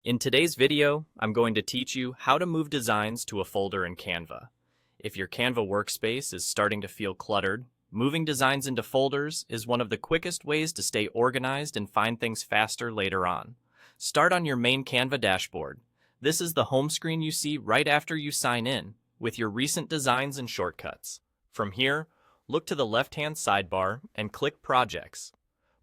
In today's video, I'm going to teach you how to move designs to a folder in Canva. If your Canva workspace is starting to feel cluttered, moving designs into folders is one of the quickest ways to stay organized and find things faster later on. Start on your main Canva dashboard. This is the home screen you see right after you sign in, with your recent designs and shortcuts. From here, look to the left-hand sidebar and click Projects.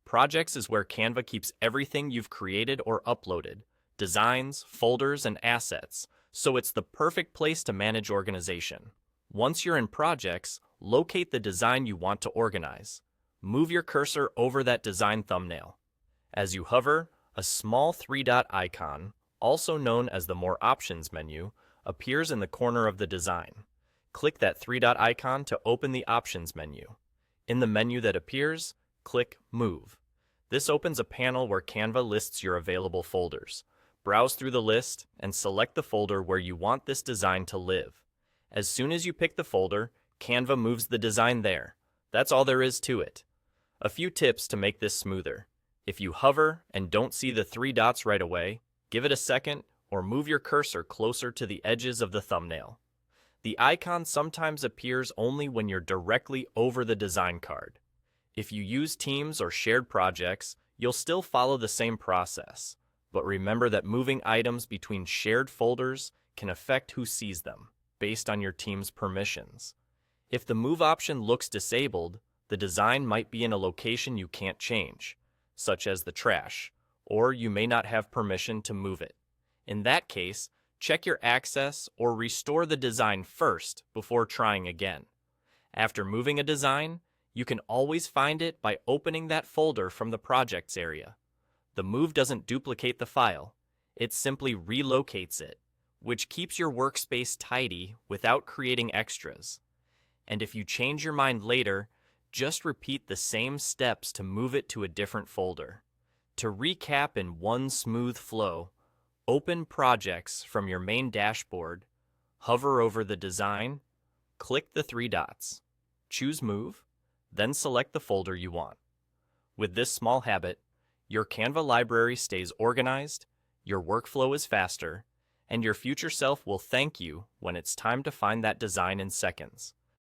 Projects is where Canva keeps everything you've created or uploaded, designs, folders, and assets, so it's the perfect place to manage organization. Once you're in Projects, locate the design you want to organize. Move your cursor over that design thumbnail. As you hover, a small three-dot icon, also known as the More Options menu, appears in the corner of the design. Click that three-dot icon to open the Options menu. In the menu that appears, click Move. This opens a panel where Canva lists your available folders. Browse through the list and select the folder where you want this design to live. As soon as you pick the folder, Canva moves the design there. That's all there is to it. A few tips to make this smoother. If you hover and don't see the three dots right away, give it a second or move your cursor closer to the edges of the thumbnail. The icon sometimes appears only when you're directly over the design card. If you use Teams or shared projects, you'll still follow the same process. But remember that moving items between shared folders can affect who sees them, based on your team's permissions. If the Move option looks disabled, the design might be in a location you can't change, such as the trash, or you may not have permission to move it. In that case, check your access or restore the design first before trying again. After moving a design, you can always find it by opening that folder from the Projects area. The move doesn't duplicate the file, it simply relocates it, which keeps your workspace tidy without creating extras. And if you change your mind later, just repeat the same steps to move it to a different folder. To recap in one smooth flow, open Projects from your main dashboard, hover over the design, click the three dots, choose Move, then select the folder you want. With this small habit, your Canva library stays organized, your workflow is faster, and your future self will thank you when it's time to find that design in seconds.